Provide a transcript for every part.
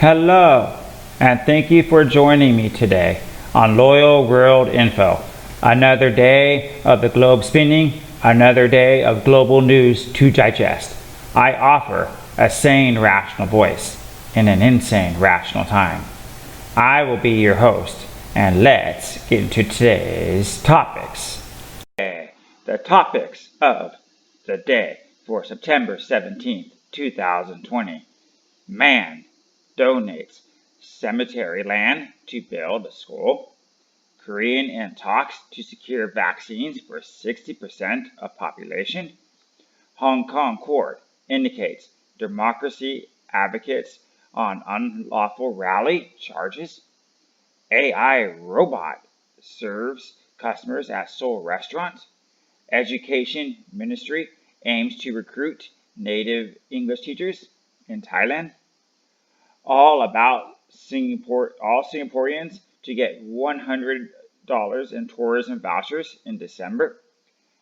Hello, and thank you for joining me today on Loyal World Info. Another day of the globe spinning, another day of global news to digest. I offer a sane, rational voice in an insane, rational time. I will be your host, and let's get into today's topics. The topics of the day for September 17th, 2020. Man donates cemetery land to build a school. Korean in talks to secure vaccines for 60% of population. Hong Kong court indicates democracy advocates on unlawful rally charges. AI robot serves customers at Seoul restaurants. Education Ministry aims to recruit native English teachers in Thailand. All Singaporeans to get $100 in tourism vouchers in December.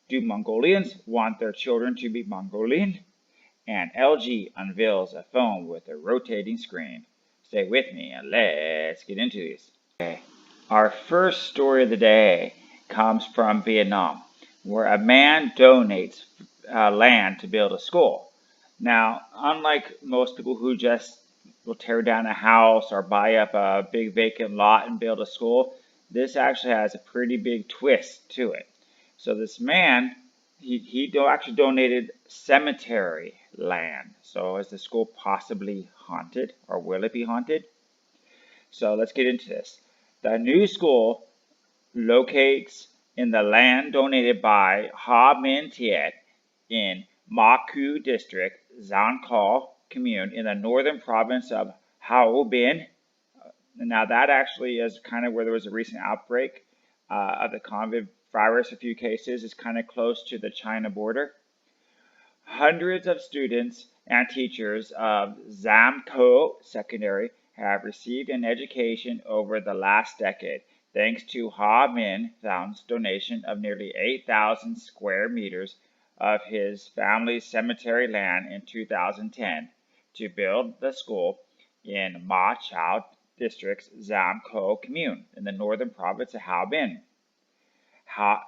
Do Mongolians want their children to be Mongolian? And LG unveils a phone with a rotating screen. Stay with me and let's get into this. Okay. Our first story of the day comes from Vietnam, where a man donates land to build a school. Now, unlike most people who just will tear down a house or buy up a big vacant lot and build a school, this actually has a pretty big twist to it. So this man, he actually donated cemetery land. So is the school possibly haunted, or will it be haunted? So let's get into this. The new school locates in the land donated by Ha Min Tiet in Ma Ku District, Zan Kao Commune in the northern province of Hao Bin. Now that actually is kind of where there was a recent outbreak of the COVID virus, a few cases. It's kind of close to the China border. Hundreds of students and teachers of Zamko Secondary have received an education over the last decade, thanks to Ha Min Thaun's donation of nearly 8,000 square meters of his family's cemetery land in 2010 to build the school in Ma Chao District's Zamko Commune in the northern province of Hao Bin. Ha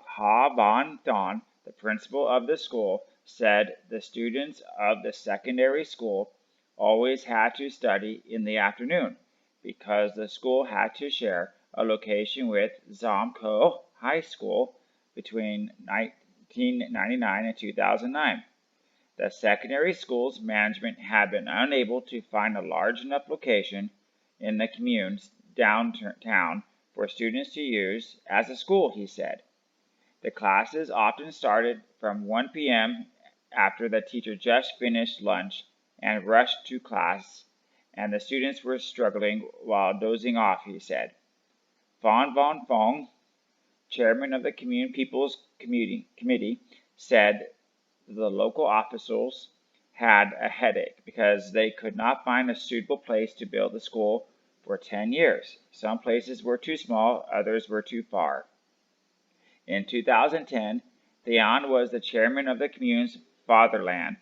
Van Thon, the principal of the school, said the students of the secondary school always had to study in the afternoon because the school had to share a location with Zamko High School between 1999 and 2009. The secondary school's management had been unable to find a large enough location in the commune's downtown for students to use as a school, he said. The classes often started from 1 p.m. after the teacher just finished lunch and rushed to class, and the students were struggling while dozing off, he said. Van Von Fong, chairman of the Commune People's Committee, said the local officials had a headache because they could not find a suitable place to build the school for 10 years. Some places were too small, others were too far. In 2010, Theon was the chairman of the commune's fatherland.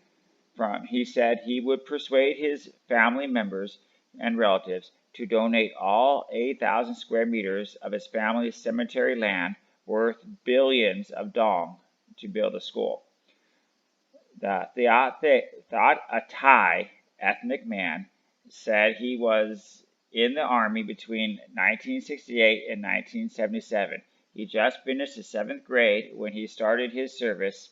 He said he would persuade his family members and relatives to donate all 8,000 square meters of his family's cemetery land worth billions of dong to build a school. The Thought, a Thai ethnic man, said he was in the army between 1968 and 1977. He just finished his 7th grade when he started his service,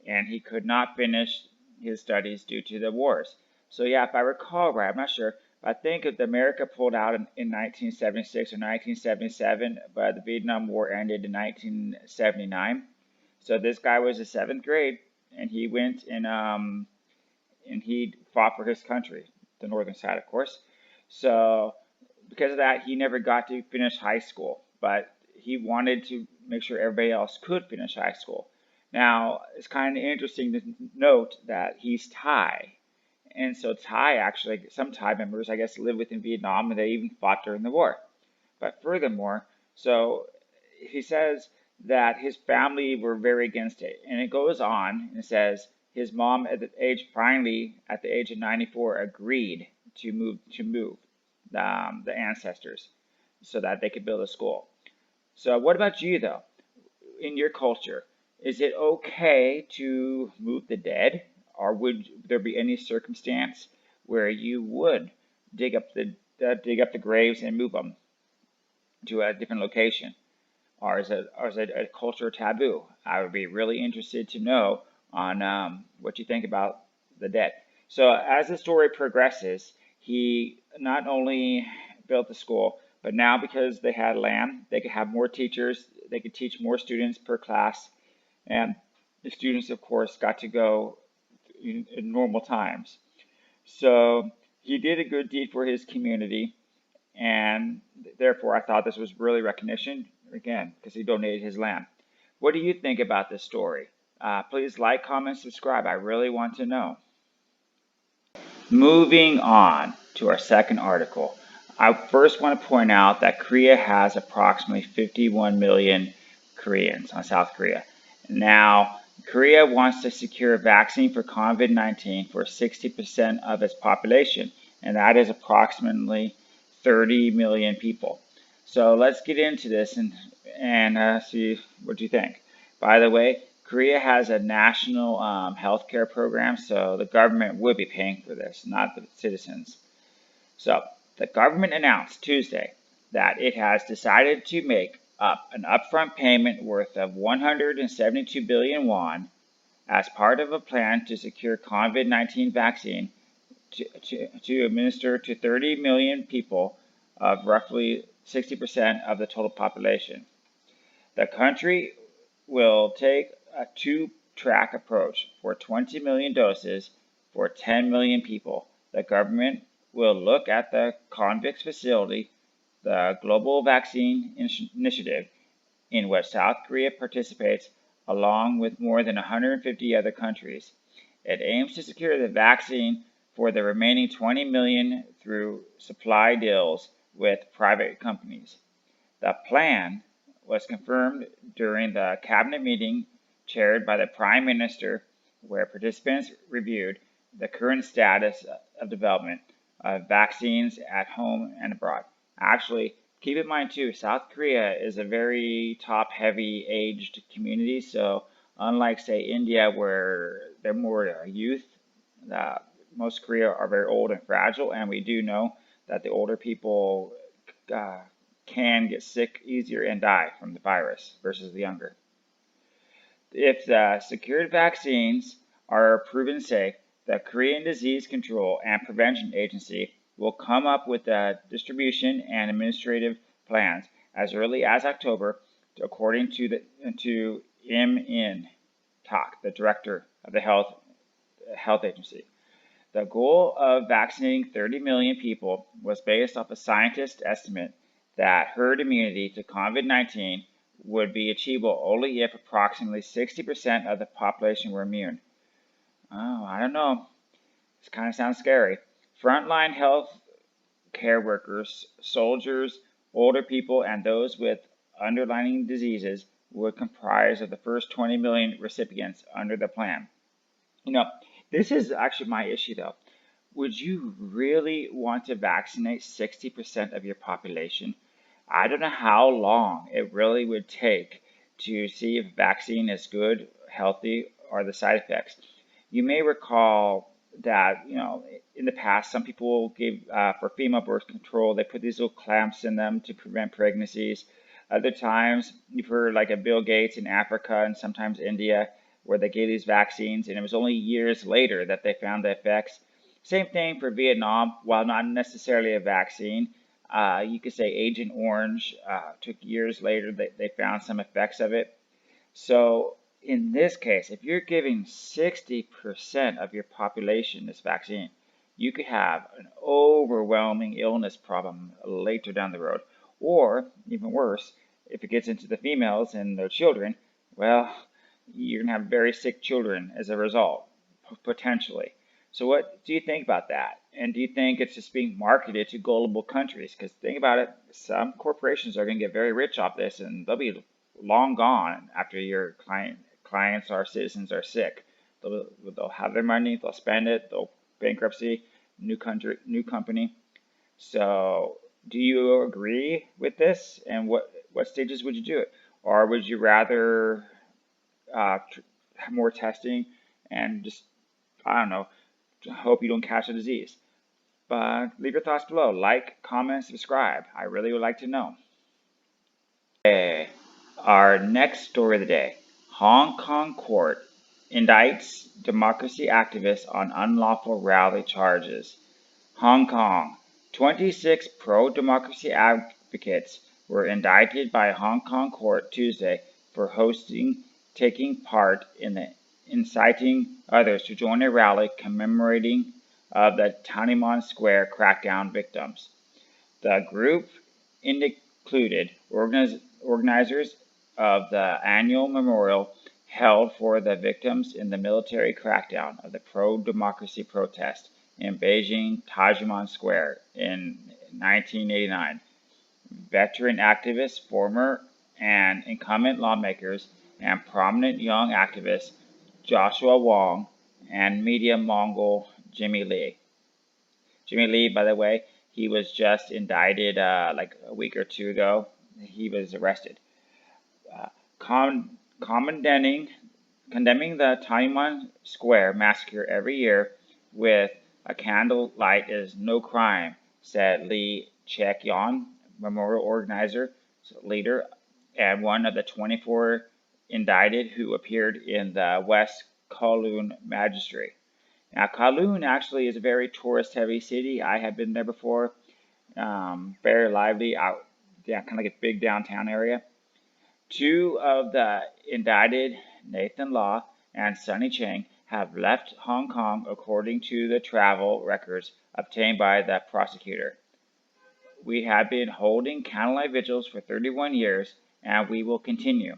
and he could not finish his studies due to the wars. So yeah, if I recall right, I'm not sure, but I think if America pulled out in 1976 or 1977, but the Vietnam War ended in 1979. So this guy was in 7th grade, and he went and he fought for his country, the northern side, of course. So because of that, he never got to finish high school, but he wanted to make sure everybody else could finish high school. Now, it's kind of interesting to note that he's Thai. And so some Thai members, I guess, live within Vietnam, and they even fought during the war. But furthermore, so he says that his family were very against it. And it goes on and says his mom, finally, at the age of 94, agreed to move. the ancestors so that they could build a school. So what about you though? In your culture, is it okay to move the dead, or would there be any circumstance where you would dig up the graves and move them to a different location? Or is it a cultural taboo? I would be really interested to know on what you think about the dead. So as the story progresses, he not only built the school, but now because they had land, they could have more teachers, they could teach more students per class, and the students, of course, got to go in normal times. So he did a good deed for his community, and therefore I thought this was really recognition, again, because he donated his land. What do you think about this story? Please like, comment, subscribe. I really want to know. Moving on to our second article, I first want to point out that Korea has approximately 51 million Koreans on South Korea. Now, Korea wants to secure a vaccine for COVID-19 for 60% of its population, and that is approximately 30 million people. So let's get into this and see what you think. By the way, Korea has a national healthcare program, so the government would be paying for this, not the citizens. So the government announced Tuesday that it has decided to make up an upfront payment worth of 172 billion won as part of a plan to secure COVID-19 vaccine to administer to 30 million people of roughly 60% of the total population. The country will take a two-track approach for 20 million doses for 10 million people. The government will look at the COVAX facility, the global vaccine initiative, in which South Korea participates along with more than 150 other countries. It aims to secure the vaccine for the remaining 20 million through supply deals with private companies. The plan was confirmed during the cabinet meeting chaired by the Prime Minister, where participants reviewed the current status of development of vaccines at home and abroad. Actually, keep in mind too, South Korea is a very top-heavy aged community, so unlike say India where they're more youth, most Korea are very old and fragile, and we do know that the older people can get sick easier and die from the virus versus the younger. If the secured vaccines are proven safe, the Korean Disease Control and Prevention Agency will come up with the distribution and administrative plans as early as October, according to Im In Tak, the director of the health agency. The goal of vaccinating 30 million people was based off a scientist estimate that herd immunity to COVID-19 would be achievable only if approximately 60% of the population were immune. Oh, I don't know. This kind of sounds scary. Frontline health care workers, soldiers, older people, and those with underlying diseases would comprise of the first 20 million recipients under the plan. This is actually my issue though. Would you really want to vaccinate 60% of your population? I don't know how long it really would take to see if a vaccine is good, healthy, or the side effects. You may recall that, in the past, some people gave, for female birth control, they put these little clamps in them to prevent pregnancies. Other times, you've heard like of Bill Gates in Africa and sometimes India, where they gave these vaccines, and it was only years later that they found the effects. Same thing for Vietnam, while not necessarily a vaccine. You could say Agent Orange took years later they found some effects of it. So in this case, if you're giving 60% of your population this vaccine, you could have an overwhelming illness problem later down the road. Or, even worse, if it gets into the females and their children, well, you're going to have very sick children as a result, potentially. So what do you think about that? And do you think it's just being marketed to gullible countries? Because think about it, some corporations are going to get very rich off this, and they'll be long gone after your clients or citizens are sick. They'll have their money, they'll spend it, they'll bankruptcy, new company. So, do you agree with this? And what stages would you do it? Or would you rather have more testing and just, I don't know, hope you don't catch a disease? But leave your thoughts below. Like, comment, subscribe. I really would like to know. Okay, our next story of the day. Hong Kong court indicts democracy activists on unlawful rally charges. Hong Kong. 26 pro-democracy advocates were indicted by a Hong Kong court Tuesday for taking part in the inciting others to join a rally commemorating of the Tiananmen Square crackdown victims. The group included organizers of the annual memorial held for the victims in the military crackdown of the pro-democracy protest in Beijing Tiananmen Square in 1989, veteran activists, former and incumbent lawmakers, and prominent young activists Joshua Wong and media mogul Jimmy Lee. Jimmy Lee, by the way, he was just indicted like a week or two ago. He was arrested. Condemning the Tiananmen Square massacre every year with a candlelight is no crime, said Li Cheuk-yon, memorial organizer, leader, and one of the 24 indicted who appeared in the West Kowloon Magistrate. Now, Kowloon actually is a very tourist-heavy city. I have been there before. Very lively, kind of like a big downtown area. Two of the indicted, Nathan Law and Sunny Cheng, have left Hong Kong according to the travel records obtained by the prosecutor. We have been holding candlelight vigils for 31 years, and we will continue.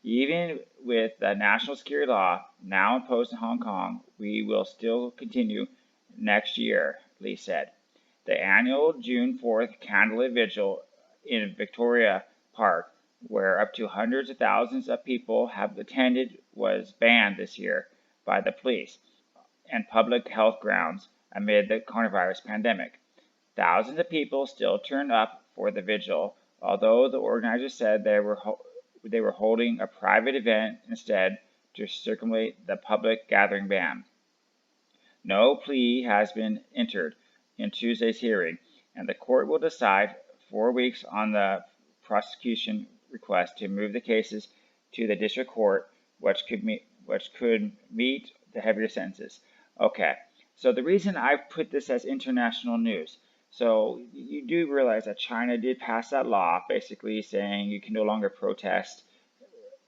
Even with the national security law now imposed in Hong Kong, we will still continue next year, Lee said. The annual June 4th candlelight vigil in Victoria Park, where up to hundreds of thousands of people have attended, was banned this year by the police and public health grounds amid the coronavirus pandemic. Thousands of people still turned up for the vigil, although the organizers said they were holding a private event instead to circumvent the public gathering ban. No plea has been entered in Tuesday's hearing, and the court will decide 4 weeks on the prosecution request to move the cases to the district court, which could meet the heavier sentences. Okay, so the reason I've put this as international news, so you do realize that China did pass that law basically saying you can no longer protest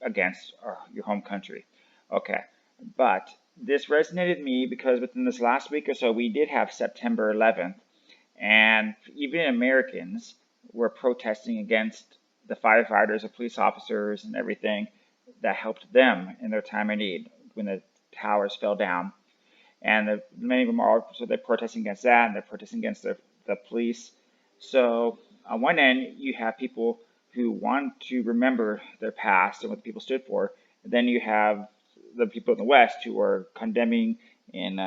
against your home country. Okay, but this resonated with me because within this last week or so, we did have September 11th, and even Americans were protesting against the firefighters, the police officers, and everything that helped them in their time of need when the towers fell down. And many of them are so they're protesting against that, and they're protesting against the police. So on one end, you have people who want to remember their past and what the people stood for. And then you have the people in the West who are condemning and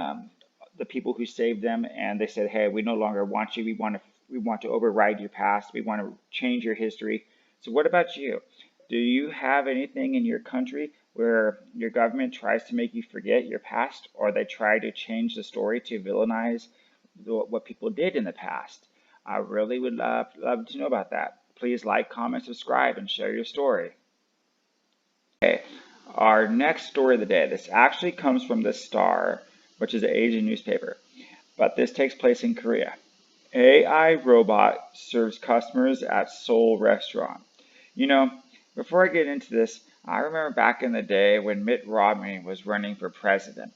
the people who saved them, and they said, "Hey, we no longer want you. We want to override your past. We want to change your history." So what about you? Do you have anything in your country where your government tries to make you forget your past, or they try to change the story to villainize what people did in the past? I really would love to know about that. Please like, comment, subscribe, and share your story. Okay, our next story of the day. This actually comes from The Star, which is an Asian newspaper, but this takes place in Korea. AI robot serves customers at Seoul restaurant. You know, before I get into this, I remember back in the day when Mitt Romney was running for president,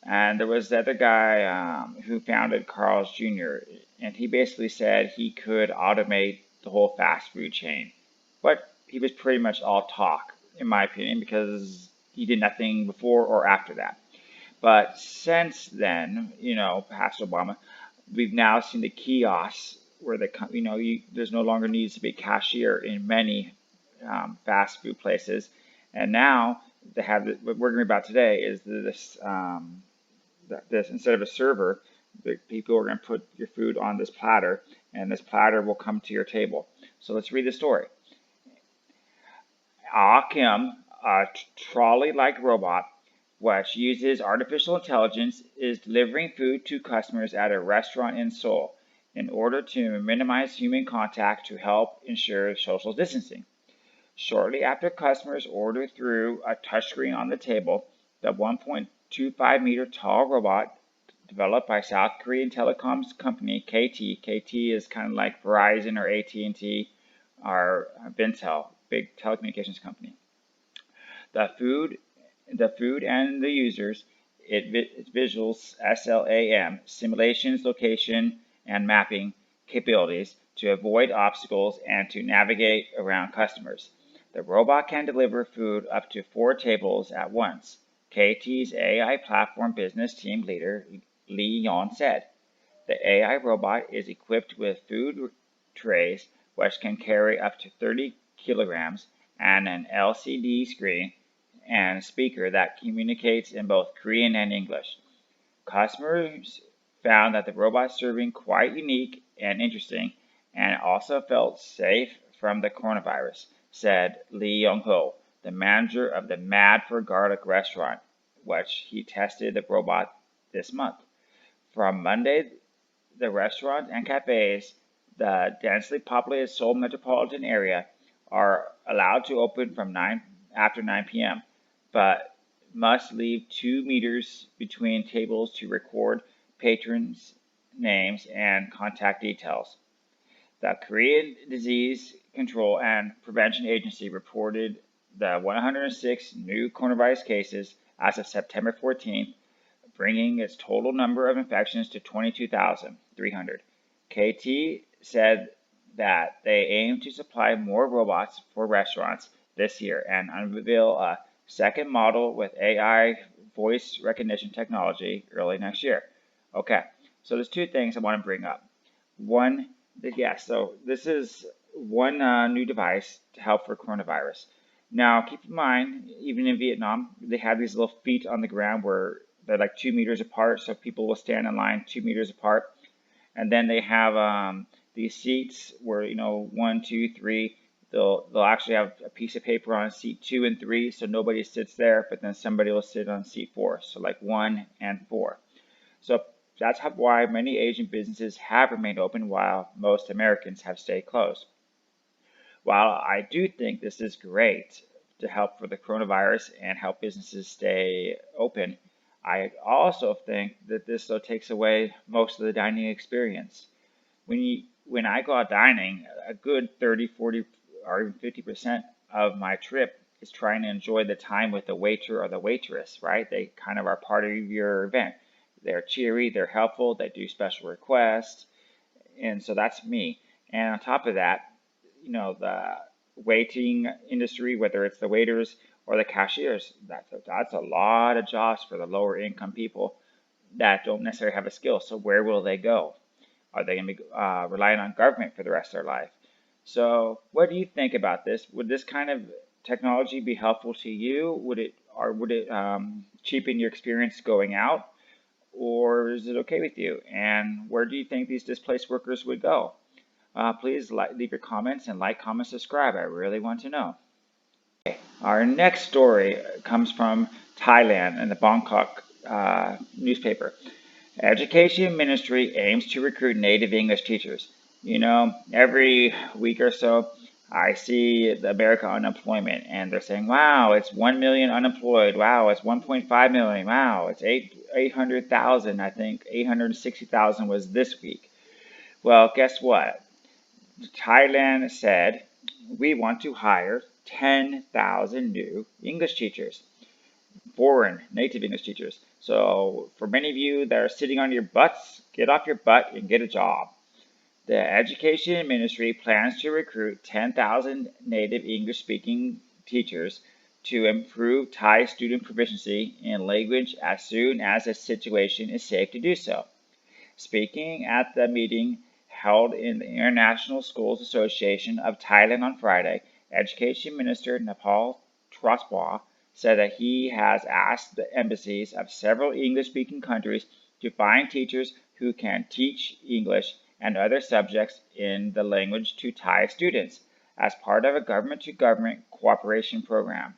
and there was the other guy who founded Carl's Jr., and he basically said he could automate the whole fast food chain. But he was pretty much all talk, in my opinion, because he did nothing before or after that. But since then, past Obama, we've now seen the kiosks where there's no longer needs to be a cashier in many fast food places, and now they have what we're going to be about today is this instead of a server, the people are going to put your food on this platter, and this platter will come to your table. So let's read the story. Kim, a trolley-like robot, which uses artificial intelligence, is delivering food to customers at a restaurant in Seoul in order to minimize human contact to help ensure social distancing. Shortly after customers order through a touchscreen on the table, the 1.25-meter tall robot, developed by South Korean telecoms company KT is kind of like Verizon or AT&T or Intel, big telecommunications company. The food and the users, it visuals SLAM, simulations, location, and mapping capabilities to avoid obstacles and to navigate around customers. The robot can deliver food up to 4 tables at once. KT's AI platform business team leader, Lee Yon, said. The AI robot is equipped with food trays which can carry up to 30 kilograms and an LCD screen and speaker that communicates in both Korean and English. Customers found that the robot serving quite unique and interesting and also felt safe from the coronavirus, said Lee Young-ho, the manager of the Mad for Garlic restaurant, which he tested the robot this month. From Monday, the restaurants and cafes, the densely populated Seoul metropolitan area, are allowed to open from after 9 p.m., but must leave 2 meters between tables to record patrons' names and contact details. The Korean Disease Control and Prevention Agency reported the 106 new coronavirus cases as of September 14th, bringing its total number of infections to 22,300. KT said that they aim to supply more robots for restaurants this year and unveil a second model with AI voice recognition technology early next year. Okay, so there's 2 things I want to bring up. One, so this is one new device to help for coronavirus. Now, keep in mind, even in Vietnam, they have these little feet on the ground where they're like 2 meters apart, so people will stand in line 2 meters apart. And then they have these seats where, 1, 2, 3. They'll actually have a piece of paper on seat 2 and 3, so nobody sits there, but then somebody will sit on seat 4, so like 1 and 4. So that's why many Asian businesses have remained open while most Americans have stayed closed. While I do think this is great to help for the coronavirus and help businesses stay open, I also think that this takes away most of the dining experience. When I go out dining, a good 30, 40, or even 50% of my trip is trying to enjoy the time with the waiter or the waitress, right? They kind of are part of your event. They're cheery, they're helpful, they do special requests, and so that's me. And on top of that, the waiting industry, whether it's the waiters or the cashiers, that's a lot of jobs for the lower income people that don't necessarily have a skill. So where will they go? Are they going to be relying on government for the rest of their life? So what do you think about this? Would this kind of technology be helpful to you? Would it cheapen your experience going out? Or is it okay with you? And where do you think these displaced workers would go? Please leave your comments and comment, subscribe. I really want to know. Okay. Our next story comes from Thailand and the Bangkok newspaper. Education Ministry aims to recruit native English teachers. Every week or so, I see the American unemployment, and they're saying, wow, it's 1 million unemployed. Wow, it's 1.5 million. Wow, it's 800,000. I think 860,000 was this week. Well, guess what? Thailand said, we want to hire 10,000 new English teachers, foreign native English teachers. So for many of you that are sitting on your butts, get off your butt and get a job. The Education Ministry plans to recruit 10,000 native English-speaking teachers to improve Thai student proficiency in language as soon as the situation is safe to do so. Speaking at the meeting held in the International Schools Association of Thailand on Friday, Education Minister Nepal Trasbois said that he has asked the embassies of several English-speaking countries to find teachers who can teach English and other subjects in the language to Thai students as part of a government-to-government cooperation program.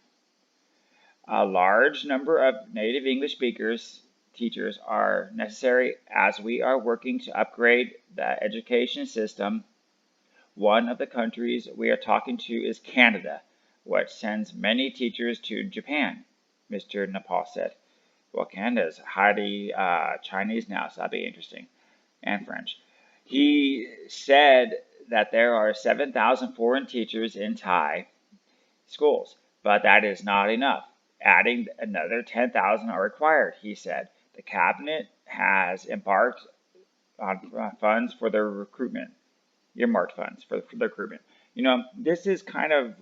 A large number of native English speakers teachers are necessary as we are working to upgrade the education system. One of the countries we are talking to is Canada, which sends many teachers to Japan, Mr. Nepal said. Well, Canada is highly Chinese now, so that'd be interesting, and French. He said that there are 7,000 foreign teachers in Thai schools, but that is not enough. Adding another 10,000 are required, he said. The cabinet has embarked on funds for their recruitment, earmarked funds for the recruitment. This is kind of,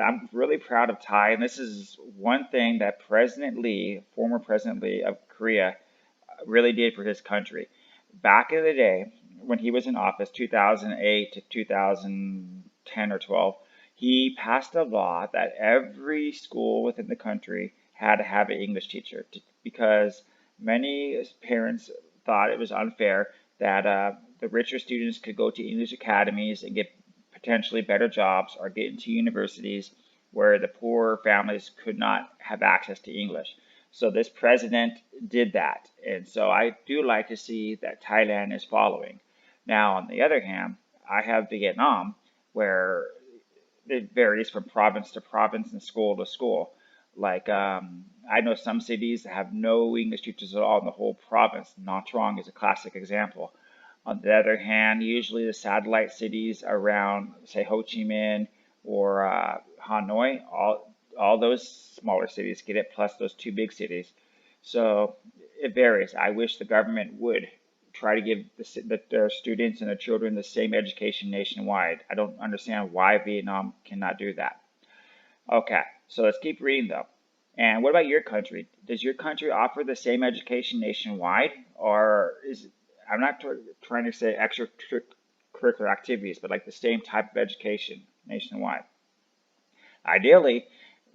I'm really proud of Thai, and this is one thing that President Lee, former President Lee of Korea, really did for his country. Back in the day, when he was in office, 2008 to 2010 or 12, he passed a law that every school within the country had to have an English teacher because many parents thought it was unfair that the richer students could go to English academies and get potentially better jobs or get into universities where the poor families could not have access to English. So this president did that. And so I do like to see that Thailand is following. Now, on the other hand, I have Vietnam, where it varies from province to province and school to school. Like, I know some cities that have no English teachers at all in the whole province. Nha Trang is a classic example. On the other hand, usually the satellite cities around, say, Ho Chi Minh or Hanoi, all those smaller cities get it, plus those two big cities. So it varies. I wish the government would try to give their students and their children the same education nationwide. I don't understand why Vietnam cannot do that. Okay, so let's keep reading though. And what about your country? Does your country offer the same education nationwide, or is I'm not trying to say extracurricular activities, but like the same type of education nationwide? Ideally,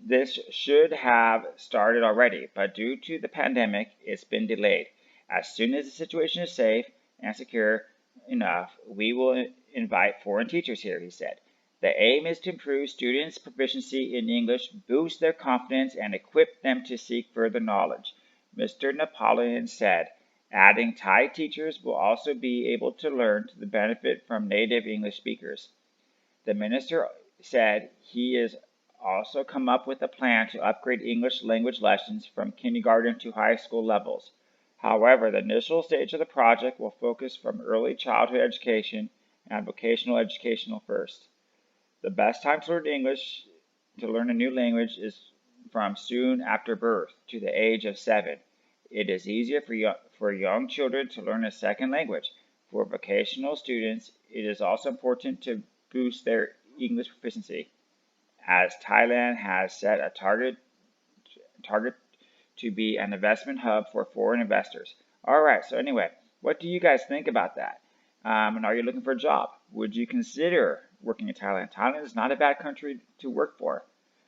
this should have started already, but due to the pandemic, it's been delayed. As soon as the situation is safe and secure enough, we will invite foreign teachers here, he said. The aim is to improve students' proficiency in English, boost their confidence, and equip them to seek further knowledge, Mr. Napoleon said, adding Thai teachers will also be able to learn to the benefit from native English speakers. The minister said he is also come up with a plan to upgrade English language lessons from kindergarten to high school levels. However, the initial stage of the project will focus from early childhood education and vocational education first. The best time to learn English, to learn a new language, is from soon after birth to the age of 7. It is easier for young children to learn a second language. For vocational students, it is also important to boost their English proficiency, as Thailand has set a target to be an investment hub for foreign investors. All right, so anyway, what do you guys think about that? And are you looking for a job? Would you consider working in Thailand? Thailand is not a bad country to work for.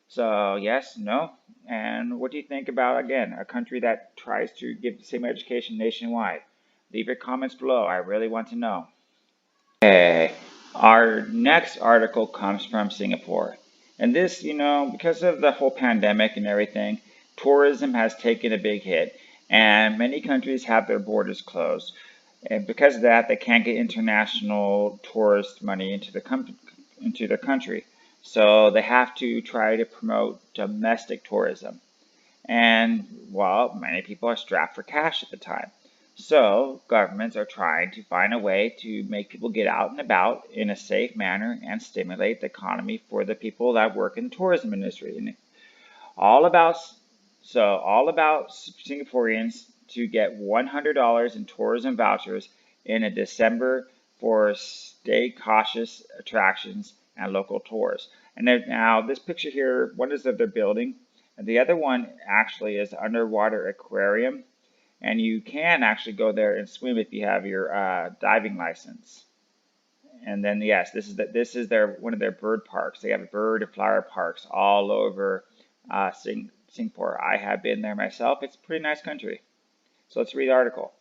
So yes, no, and what do you think about, again, a country that tries to give the same education nationwide? Leave your comments below. I really want to know. Okay, our next article comes from Singapore. And this, because of the whole pandemic and everything, tourism has taken a big hit, and many countries have their borders closed. And because of that, they can't get international tourist money into their country. So they have to try to promote domestic tourism. And, well, many people are strapped for cash at the time. So governments are trying to find a way to make people get out and about in a safe manner and stimulate the economy for the people that work in the tourism industry. And all about Singaporeans to get $100 in tourism vouchers in a December for stay cautious attractions and local tours. And now this picture here, one is of their building, and the other one actually is underwater aquarium. And you can actually go there and swim if you have your diving license. And then yes, this is one of their bird parks. They have bird and flower parks all over Singapore. I have been there myself. It's a pretty nice country. So let's read the article.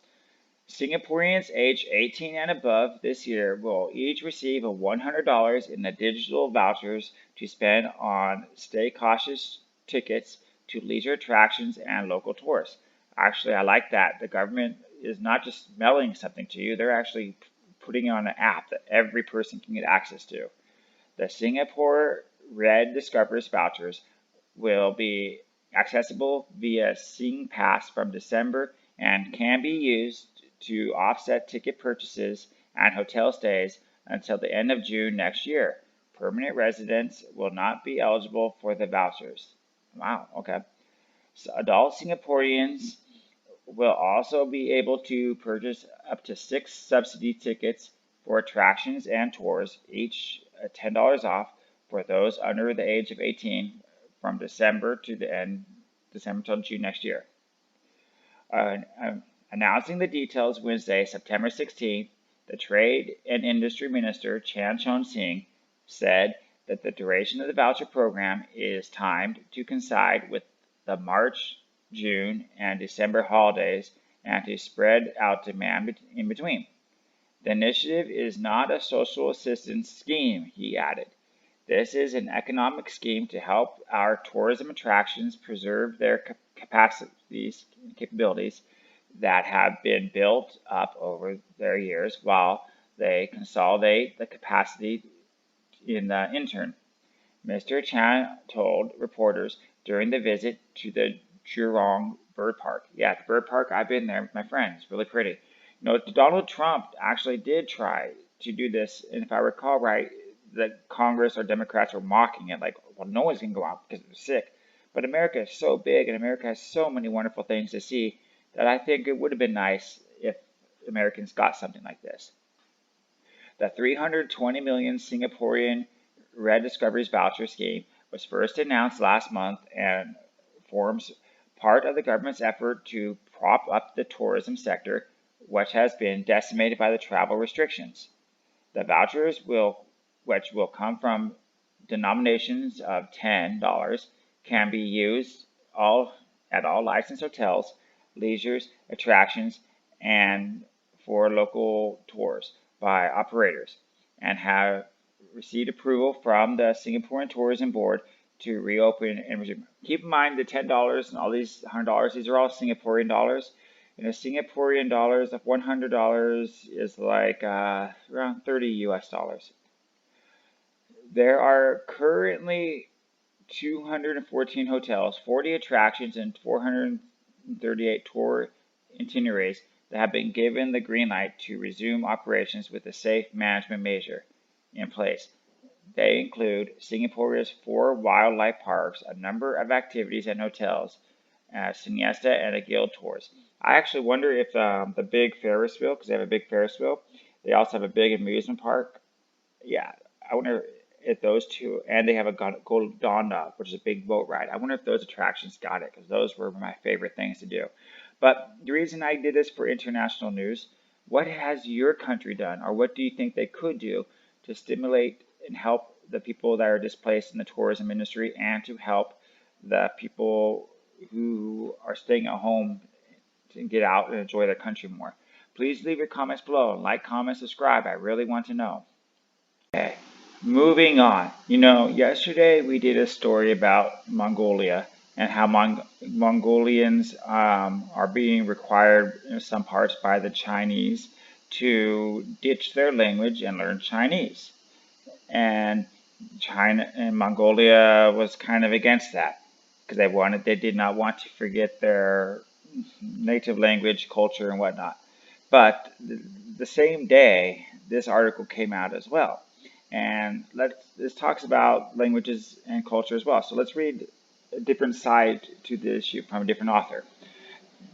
Singaporeans aged 18 and above this year will each receive a $100 in the digital vouchers to spend on stay cautious tickets to leisure attractions and local tours. Actually, I like that. The government is not just mailing something to you, they're actually putting it on an app that every person can get access to. The Singapore Red Discoveries vouchers will be accessible via SingPass from December and can be used to offset ticket purchases and hotel stays until the end of June next year. Permanent residents will not be eligible for the vouchers. Wow, okay. So adult Singaporeans will also be able to purchase up to 6 subsidy tickets for attractions and tours, each $10 off for those under the age of 18 from December till June next year. Announcing the details Wednesday, September 16th, the Trade and Industry Minister Chan Chon-sing said that the duration of the voucher program is timed to coincide with the March, June, and December holidays and to spread out demand in between. The initiative is not a social assistance scheme, he added. This is an economic scheme to help our tourism attractions preserve their capabilities that have been built up over their years while they consolidate the capacity in the intern. Mr. Chan told reporters during the visit to the Jurong Bird Park. Yeah, the bird park, I've been there with my friends. It's really pretty. Donald Trump actually did try to do this, and if I recall right, the Congress or Democrats were mocking it, like, well, no one's going to go out because they're sick. But America is so big, and America has so many wonderful things to see that I think it would have been nice if Americans got something like this. The 320 million Singaporean Red Discoveries voucher scheme was first announced last month and forms part of the government's effort to prop up the tourism sector, which has been decimated by the travel restrictions. The vouchers which will come from denominations of $10, can be used at all licensed hotels, leisures, attractions, and for local tours by operators, and have received approval from the Singaporean Tourism Board to reopen and resume. Keep in mind the $10 and all these $100, these are all Singaporean dollars. And a Singaporean dollars of $100 is like around 30 US dollars. There are currently 214 hotels, 40 attractions, and 438 tour itineraries that have been given the green light to resume operations with a safe management measure in place. They include Singapore's 4 wildlife parks, a number of activities and hotels, siesta and a guild tours. I actually wonder if the big Ferris wheel, because they have a big Ferris wheel, they also have a big amusement park. Yeah, I wonder if those two, and they have a gondola, which is a big boat ride. I wonder if those attractions got it, because those were my favorite things to do. But the reason I did this for international news, what has your country done, or what do you think they could do to stimulate and help the people that are displaced in the tourism industry and to help the people who are staying at home to get out and enjoy their country more? Please leave your comments below. Like, comment, subscribe. I really want to know. Okay, moving on. Yesterday we did a story about Mongolia and how Mongolians are being required in some parts by the Chinese to ditch their language and learn Chinese. And China and Mongolia was kind of against that because they did not want to forget their native language, culture, and whatnot. But the same day, this article came out as well. And this talks about languages and culture as well. So let's read a different side to the issue from a different author.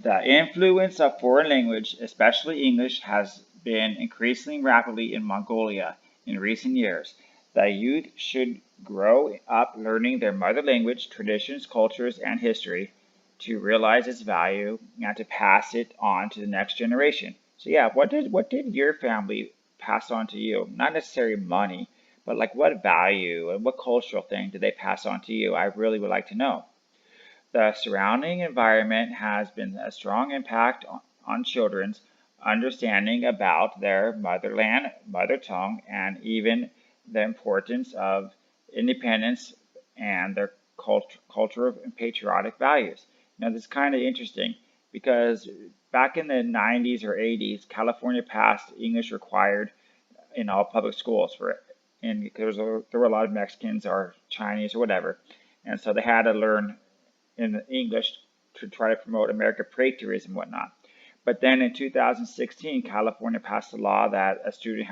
The influence of foreign language, especially English, has been increasing rapidly in Mongolia in recent years. The youth should grow up learning their mother language, traditions, cultures, and history to realize its value and to pass it on to the next generation. So yeah, what did your family pass on to you? Not necessarily money, but like what value and what cultural thing did they pass on to you? I really would like to know. The surrounding environment has been a strong impact on children understanding about their motherland, mother tongue, and even the importance of independence and their culture and patriotic values. Now, this is kind of interesting because back in the 90s or 80s, California passed English required in all public schools and because there were a lot of Mexicans or Chinese or whatever, and so they had to learn in English to try to promote American patriotism and whatnot. But then in 2016, California passed a law that a student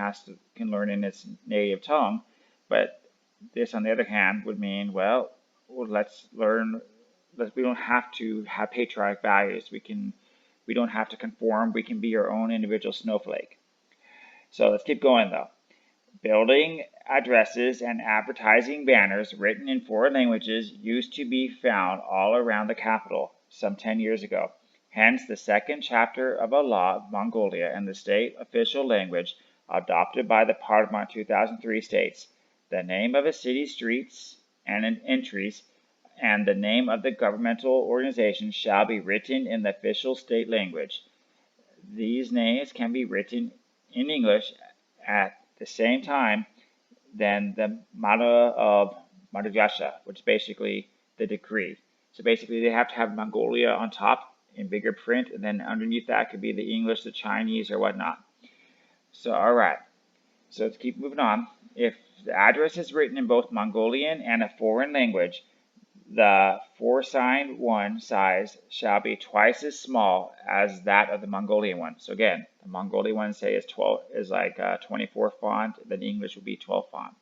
can learn in its native tongue. But this, on the other hand, would mean, well let's learn that we don't have to have patriotic values. We don't have to conform. We can be our own individual snowflake. So let's keep going though. Building addresses and advertising banners written in foreign languages used to be found all around the capital some 10 years ago. Hence, the second chapter of a law, Mongolia, and the state official language adopted by the Parliament 2003 states, the name of a city's streets and entries and the name of the governmental organization shall be written in the official state language. These names can be written in English at the same time than the Mata of Madhyasha, which is basically the decree. So basically they have to have Mongolia on top in bigger print, and then underneath that could be the English, the Chinese, or whatnot. So, alright. So let's keep moving on. If the address is written in both Mongolian and a foreign language, the 4-sign one size shall be twice as small as that of the Mongolian one. So again, the Mongolian one say is like 24 font, then English would be 12 font.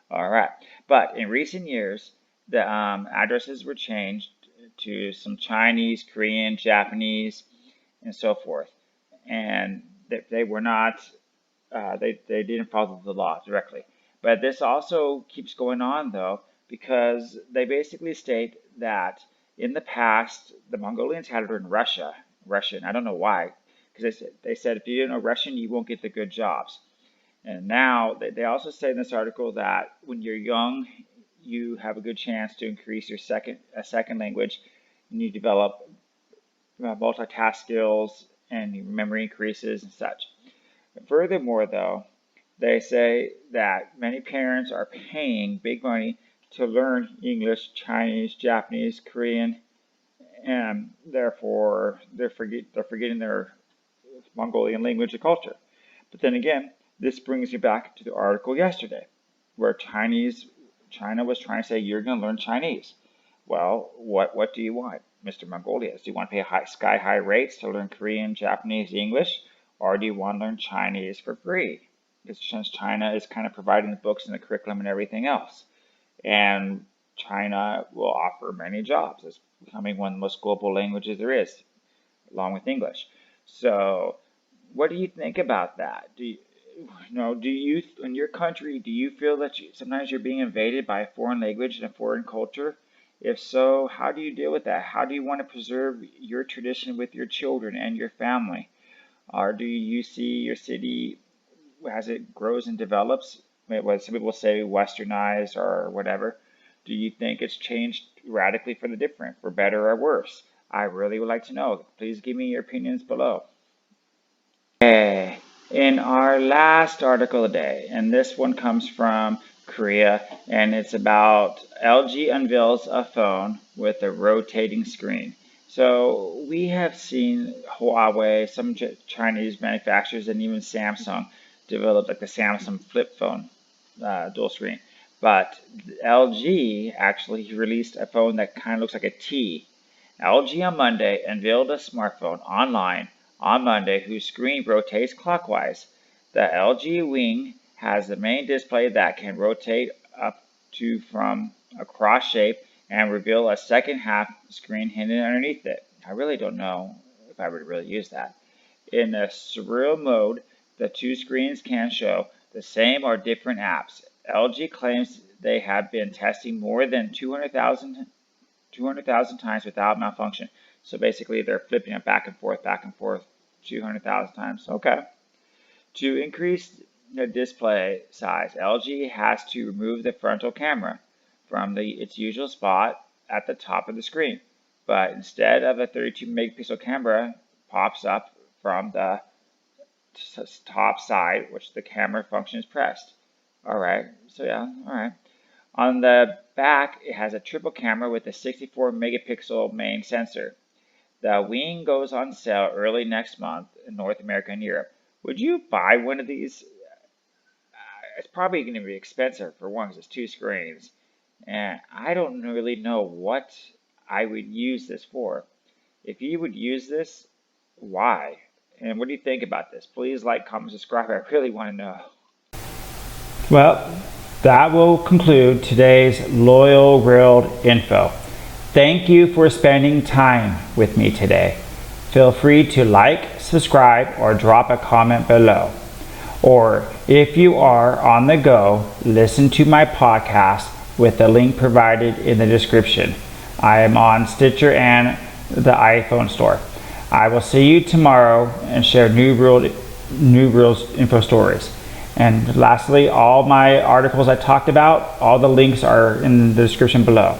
All right, but in recent years, the addresses were changed to some Chinese, Korean, Japanese, and so forth, and they were not. They didn't follow the law directly. But this also keeps going on though, because they basically state that in the past the Mongolians had to learn Russian. I don't know why, because they said if you don't know Russian, you won't get the good jobs. And now they also say in this article that when you're young, you have a good chance to increase your second language, and you develop multitask skills, and your memory increases and such. Furthermore, though, they say that many parents are paying big money to learn English, Chinese, Japanese, Korean, and therefore they're forgetting their Mongolian language and culture. But then again, this brings me back to the article yesterday, where China was trying to say you're going to learn Chinese. Well, what do you want, Mr. Mongolians? Do you want to pay sky-high rates to learn Korean, Japanese, English, or do you want to learn Chinese for free? Because since China is kind of providing the books and the curriculum and everything else, and China will offer many jobs. It's becoming one of the most global languages there is, along with English. So, what do you think about that? Do you in your country, do you feel that sometimes you're being invaded by a foreign language and a foreign culture? If so, how do you deal with that? How do you want to preserve your tradition with your children and your family? Or do you see your city as it grows and develops? What some people say westernized or whatever. Do you think it's changed radically for the different, for better or worse? I really would like to know. Please give me your opinions below. Okay, in our last article today, and this one comes from Korea, and it's about LG unveils a phone with a rotating screen. So we have seen Huawei, some Chinese manufacturers, and even Samsung develop like the Samsung flip phone, dual screen. But LG actually released a phone that kind of looks like a T. LG on Monday unveiled a smartphone online on Monday whose screen rotates clockwise. The LG Wing has the main display that can rotate up to from a cross shape and reveal a second half screen hidden underneath it. I really don't know if I would really use that. In a surreal mode, the two screens can show the same or different apps. LG claims they have been testing more than 200,000 times without malfunction. So basically they're flipping it back and forth, 200,000 times. Okay. To increase the display size, LG has to remove the frontal camera from its usual spot at the top of the screen. But instead of a 32 megapixel camera pops up from the top side, which the camera function is pressed. Alright, so yeah, alright. On the back, it has a triple camera with a 64 megapixel main sensor. The wing goes on sale early next month in North America and Europe. Would you buy one of these? It's probably going to be expensive for one because it's 2 screens. And I don't really know what I would use this for. If you would use this, why? And what do you think about this? Please like, comment, subscribe. I really want to know. Well, that will conclude today's Loyal World info. Thank you for spending time with me today. Feel free to like, subscribe, or drop a comment below. Or if you are on the go, listen to my podcast with the link provided in the description. I am on Stitcher and the iPhone store. I will see you tomorrow and share New World info stories. And lastly, all my articles I talked about, all the links are in the description below.